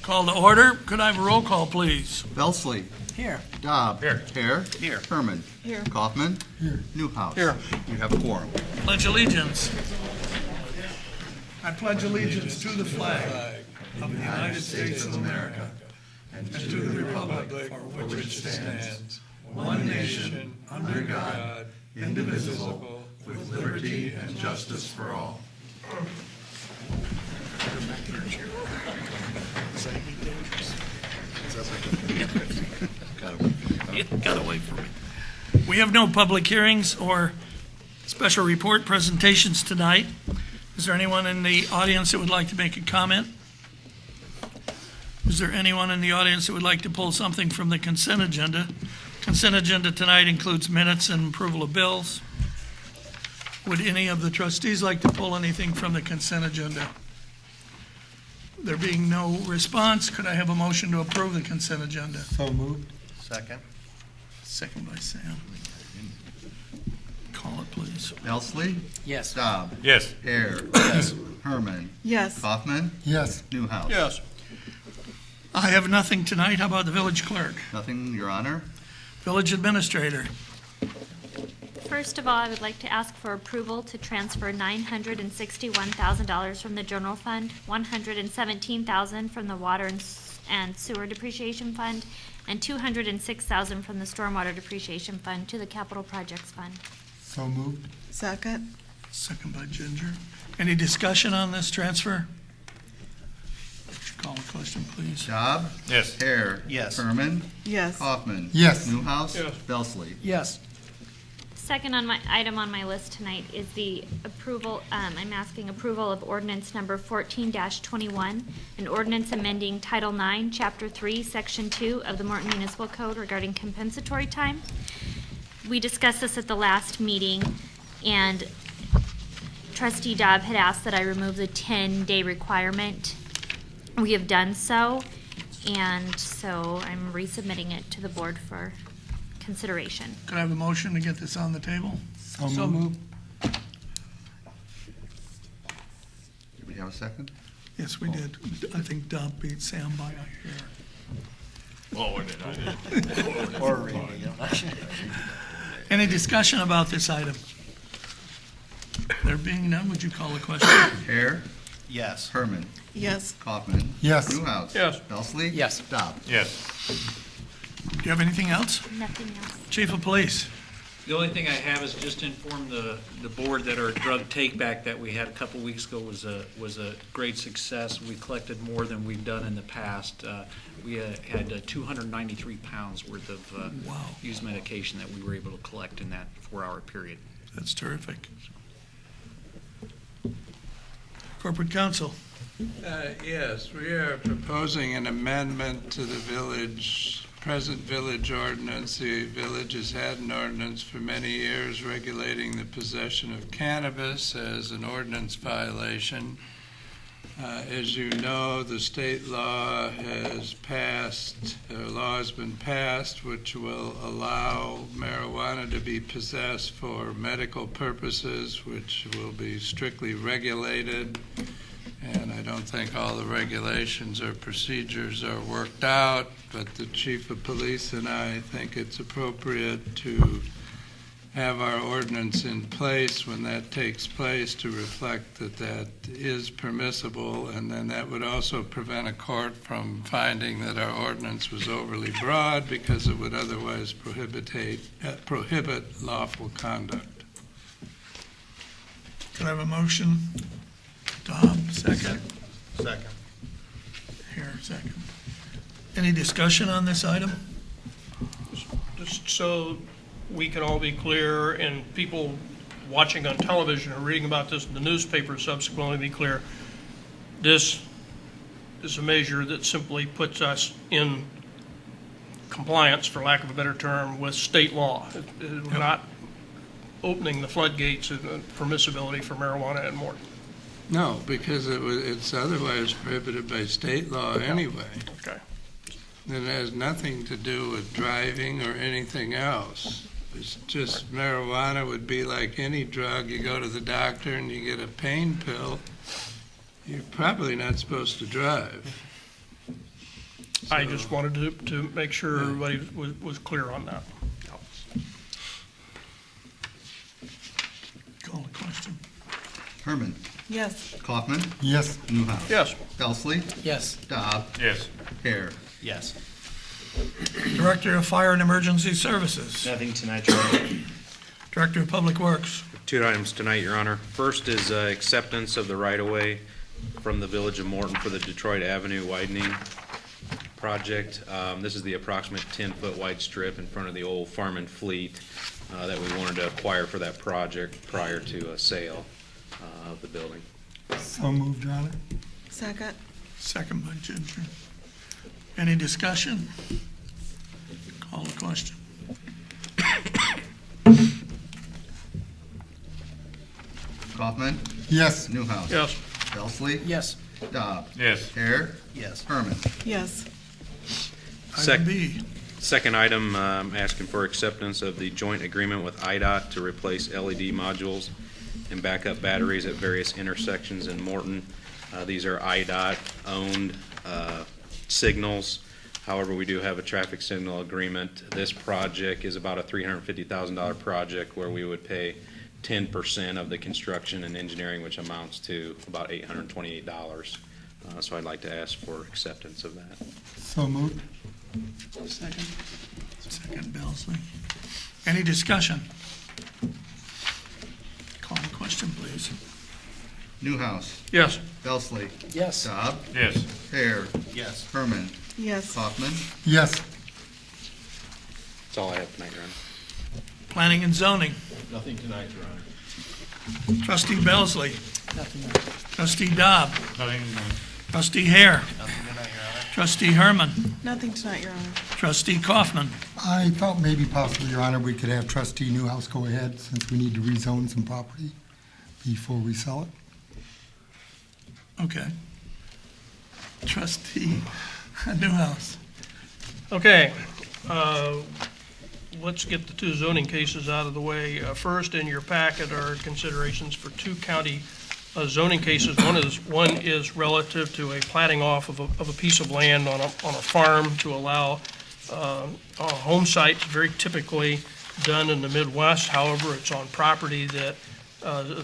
Call to order. Could I have a roll call, please? Belsley. Here. Dobb. Here. Hare. Here. Herman. Here. Kaufman. Here. Newhouse. Here. You have a quorum. Pledge allegiance. I pledge allegiance to the flag of the United States of America and to the republic for which it stands, one nation, under God, indivisible, with liberty and justice for all. Got away from me. We have no public hearings or special report presentations tonight. Is there anyone in the audience that would like to make a comment? Is there anyone in the audience that would like to pull something from the consent agenda? Consent agenda tonight includes minutes and approval of bills. Would any of the trustees like to pull anything from the consent agenda? There being no response, could I have a motion to approve the consent agenda? So moved. Second. Second by Sam. Call it, please. Belsley. Yes. Dobb. Yes. Hare. Yes. Herman. Yes. Kaufman. Yes. Newhouse. Yes. I have nothing tonight. How about the village clerk? Nothing, Your Honor. Village administrator? First of all, I would like to ask for approval to transfer $961,000 from the general fund, $117,000 from the water and sewer depreciation fund, and $206,000 from the stormwater depreciation fund to the capital projects fund. So moved. Second. Second by Ginger. Any discussion on this transfer? Call the question, please. Dobb. Yes. Hare. Yes. Herman. Yes. Kaufman. Yes. Newhouse. Yes. Belsley. Yes. Second on my item on my list tonight is the approval, I'm asking approval of ordinance number 14-21, an ordinance amending Title IX, Chapter 3, Section 2 of the Morton Municipal Code regarding compensatory time. We discussed this at the last meeting, and Trustee Dobb had asked that I remove the 10-day requirement. We have done so, and so I'm resubmitting it to the board for consideration. Could I have a motion to get this on the table? So moved. Do we have a second? Yes, we did. I think Dobb beat Sam by a hair. Oh, I did. Or reading. Any discussion about this item? There being none, would you call the question? Hare. Yes. Herman. Yes. Kaufman. Yes. Newhouse. Yes. Belsley. Yes. Dobb. Yes. Do you have anything else? Nothing else. Chief of Police? The only thing I have is just to inform the board that our drug take-back that we had a couple weeks ago was a great success. We collected more than we've done in the past. We had 293 pounds worth of Wow. used medication that we were able to collect in that 4-hour period. That's terrific. Corporate Counsel? Yes, we are proposing an amendment to the present village ordinance. The village has had an ordinance for many years regulating the possession of cannabis as an ordinance violation. As you know, the state law has been passed, which will allow marijuana to be possessed for medical purposes, which will be strictly regulated. And I don't think all the regulations or procedures are worked out, but the chief of police and I think it's appropriate to have our ordinance in place when that takes place to reflect that that is permissible, and then that would also prevent a court from finding that our ordinance was overly broad because it would otherwise prohibit lawful conduct. Could I have a motion? Dobb, second. Second. Here, second. Any discussion on this item? Just so we can all be clear and people watching on television or reading about this in the newspaper subsequently be clear, this is a measure that simply puts us in compliance, for lack of a better term, with state law. We're not opening the floodgates of permissibility for marijuana in Morton. No, because it's otherwise prohibited by state law anyway. Okay. It has nothing to do with driving or anything else. It's just marijuana would be like any drug. You go to the doctor and you get a pain pill. You're probably not supposed to drive. I just wanted to make sure everybody was clear on that. Call the question. Herman. Yes. Kaufman. Yes. Newhouse. Yes. Belsley. Yes. Dobb. Yes. Hare. Yes. Director of Fire and Emergency Services. Nothing tonight, Your Honor. Director of Public Works. Two items tonight, Your Honor. First is acceptance of the right-of-way from the Village of Morton for the Detroit Avenue widening project. This is the approximate 10-foot wide strip in front of the old Farm and Fleet that we wanted to acquire for that project prior to a sale of the building. So moved, Your Honor. Second. Second by Ginger. Any discussion? Call the question. Kaufman. Yes. Newhouse. Yes. Belsley. Yes. Dobb. Yes. Hare. Yes. Herman. Yes. Item B. Second item, asking for acceptance of the joint agreement with IDOT to replace LED modules and backup batteries at various intersections in Morton. These are IDOT-owned signals. However, we do have a traffic signal agreement. This project is about a $350,000 project where we would pay 10% of the construction and engineering, which amounts to about $828. So I'd like to ask for acceptance of that. So moved. Second. Second, Belsley. Any discussion? Call the question, please. Newhouse. Yes. Belsley. Yes. Dobb. Yes. Hare. Yes. Herman. Yes. Kaufman. Yes. That's all I have tonight, Your Honor. Planning and zoning. Nothing tonight, Your Honor. Trustee Belsley. Nothing. Trustee Dobb. Nothing tonight. Trustee Hare. Nothing tonight, Your Honor. Trustee Herman. Nothing tonight, Your Honor. Trustee Kaufman. I thought maybe possibly, Your Honor, we could have trustee Newhouse go ahead since we need to rezone some property before we sell it. Okay. Trustee Newhouse. Okay, let's get the two zoning cases out of the way. First, in your packet are considerations for two county zoning cases. One is relative to a platting off of a piece of land on a farm to allow a home site, very typically done in the Midwest. However, it's on property that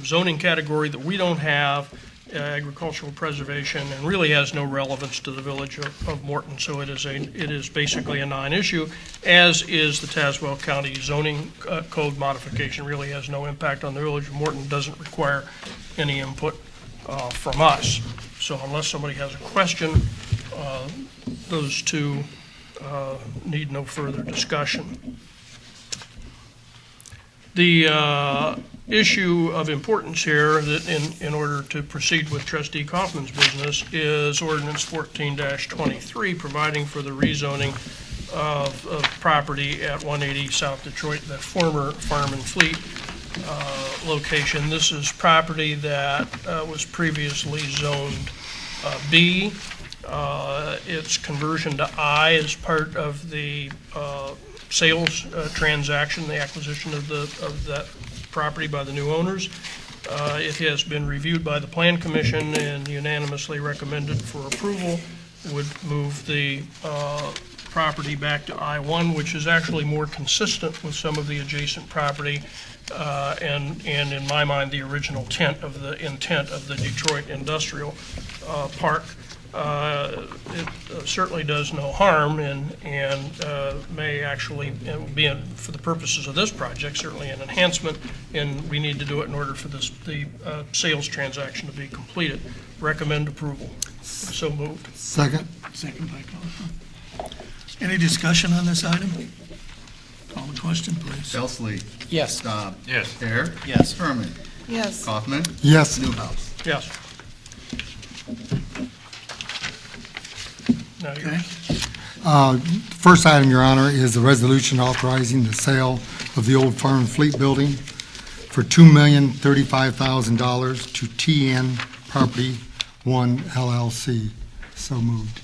zoning category that we don't have, agricultural preservation, and really has no relevance to the village of Morton. So it is basically a non-issue, as is the Tazewell County zoning code modification. Really has no impact on the village of Morton, doesn't require any input from us. So unless somebody has a question, those two need no further discussion. The issue of importance here that in order to proceed with Trustee Kaufman's business is Ordinance 14-23, providing for the rezoning of property at 180 South Detroit, the former Farm and Fleet location. This is property that was previously zoned B. Its conversion to I is part of the sales transaction, the acquisition of that property by the new owners. It has been reviewed by the Plan Commission and unanimously recommended for approval. Would move the property back to I-1, which is actually more consistent with some of the adjacent property and in my mind, the original intent of the Detroit Industrial Park. It certainly does no harm and may actually be, for the purposes of this project, certainly an enhancement, and we need to do it in order for the sales transaction to be completed. Recommend approval. So moved. Second. Second by Kaufman. Any discussion on this item? Call the question, please. Belsley. Yes. Dobb. Yes. Hare. Yes. Herman. Yes. Kaufman. Yes. Newhouse. Yes. Now Okay. First item, Your Honor, is a resolution authorizing the sale of the old Farm and Fleet building for $2,035,000 to TN Property One LLC. So moved.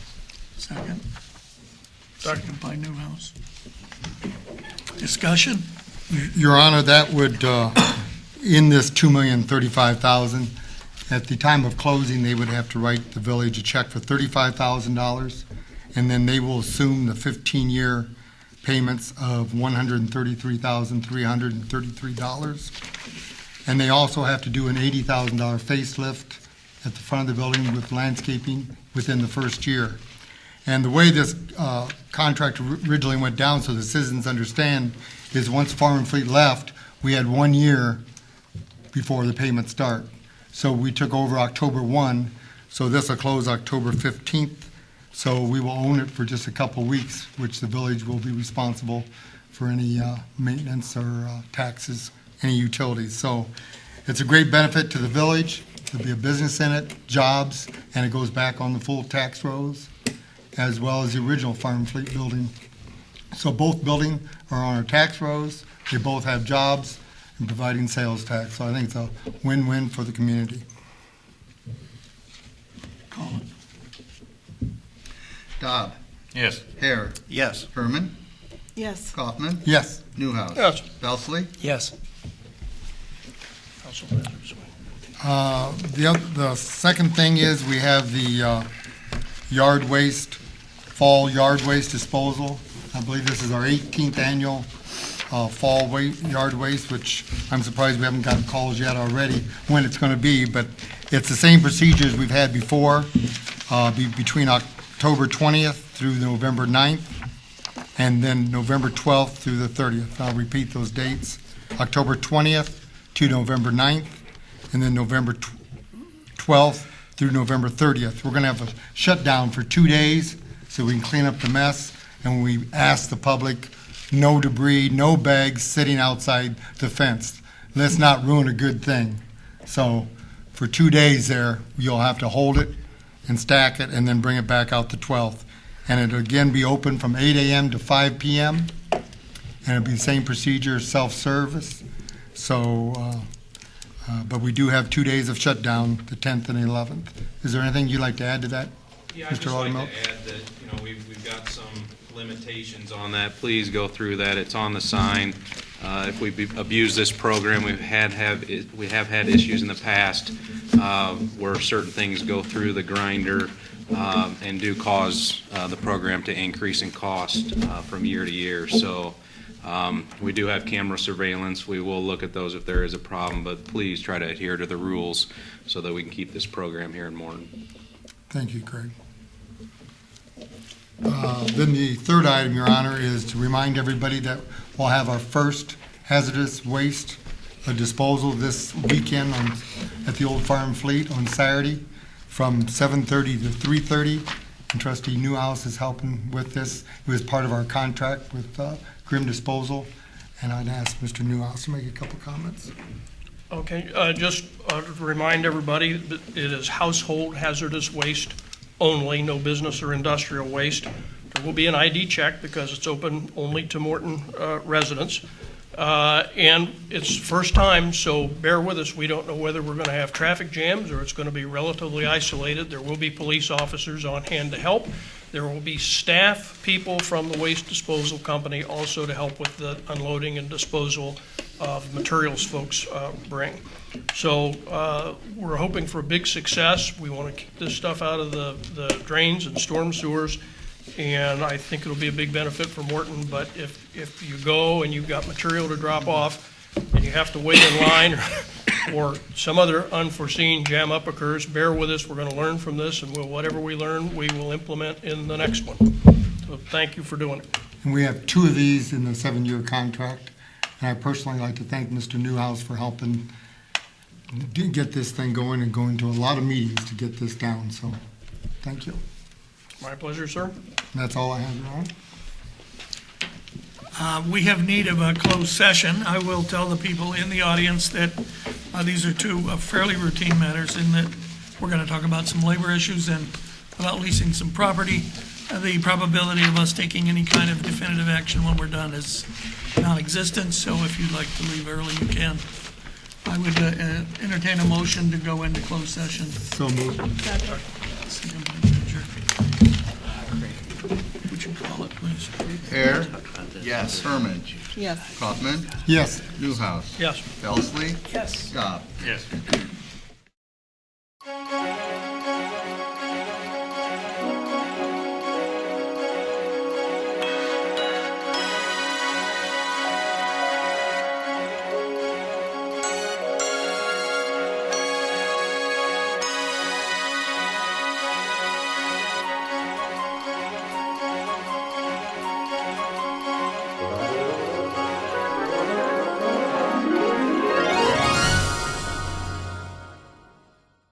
Second. Second by Newhouse. Discussion? Your Honor, that would, in this $2,035,000, at the time of closing, they would have to write the village a check for $35,000, and then they will assume the 15-year payments of $133,333. And they also have to do an $80,000 facelift at the front of the building with landscaping within the first year. And the way this contract originally went down, so the citizens understand, is once Farm and Fleet left, we had 1 year before the payments start. So we took over October 1, so this will close October 15th. So we will own it for just a couple weeks, which the village will be responsible for any maintenance or taxes, any utilities. So it's a great benefit to the village. There'll be a business in it, jobs, and it goes back on the full tax rolls, as well as the original Farm and Fleet building. So both buildings are on our tax rolls. They both have jobs and providing sales tax. So I think it's a win-win for the community. Call it. Dobb. Yes. Hare. Yes. Herman. Yes. Kaufman. Yes. Newhouse. Yes. Belsley. Yes. The second thing is we have the yard waste, fall yard waste disposal. I believe this is our 18th annual fall yard waste, which I'm surprised we haven't gotten calls yet already when it's going to be, but it's the same procedures we've had before, between October 20th through November 9th, and then November 12th through the 30th. I'll repeat those dates. October 20th to November 9th, and then November 12th through November 30th. We're going to have a shutdown for 2 days so we can clean up the mess, and we ask the public, no debris, no bags sitting outside the fence. Let's not ruin a good thing. So for 2 days there, you'll have to hold it and stack it and then bring it back out the 12th. And it'll again be open from 8 a.m. to 5 p.m. And it'll be the same procedure, self-service. So, but we do have 2 days of shutdown, the 10th and 11th. Is there anything you'd like to add to that? Yeah, I'd Mr. just like Laudermilk? to add that, we've got some limitations on that. Please go through that. It's on the sign. If we abuse this program, we have had issues in the past where certain things go through the grinder and do cause the program to increase in cost from year to year. So we do have camera surveillance. We will look at those if there is a problem, but please try to adhere to the rules so that we can keep this program here in Morton. Thank you, Craig. Then the third item, Your Honor, is to remind everybody that we'll have our first hazardous waste disposal this weekend at the Old Farm Fleet on Saturday from 7:30 to 3:30. And Trustee Newhouse is helping with this. It was part of our contract with Grim Disposal. And I'd ask Mr. Newhouse to make a couple comments. Okay, just to remind everybody that it is household hazardous waste only, no business or industrial waste. There will be an ID check because it's open only to Morton residents. And it's first time, so bear with us. We don't know whether we're going to have traffic jams or it's going to be relatively isolated. There will be police officers on hand to help. There will be staff people from the waste disposal company also to help with the unloading and disposal of materials folks bring. So we're hoping for a big success. We want to keep this stuff out of the drains and storm sewers, and I think it'll be a big benefit for Morton. But if you go and you've got material to drop off and you have to wait in line or some other unforeseen jam up occurs, bear with us. We're going to learn from this, and whatever we learn, we will implement in the next one. So thank you for doing it. And we have 2 of these in the 7-year contract. And I personally like to thank Mr. Newhouse for helping get this thing going and going to a lot of meetings to get this down. So thank you. My pleasure, sir. And that's all I have, Your Honor. We have need of a closed session. I will tell the people in the audience that these are 2 fairly routine matters in that we're going to talk about some labor issues and about leasing some property. The probability of us taking any kind of definitive action when we're done is non-existent, so if you'd like to leave early, you can. I would entertain a motion to go into closed session. So moved. Second by Manager. Would you call it, please? Hare. Yes. Herman. Yes. Kaufman. Yes. Newhouse. Yes. Belsley. Yes. Dobb. Yes.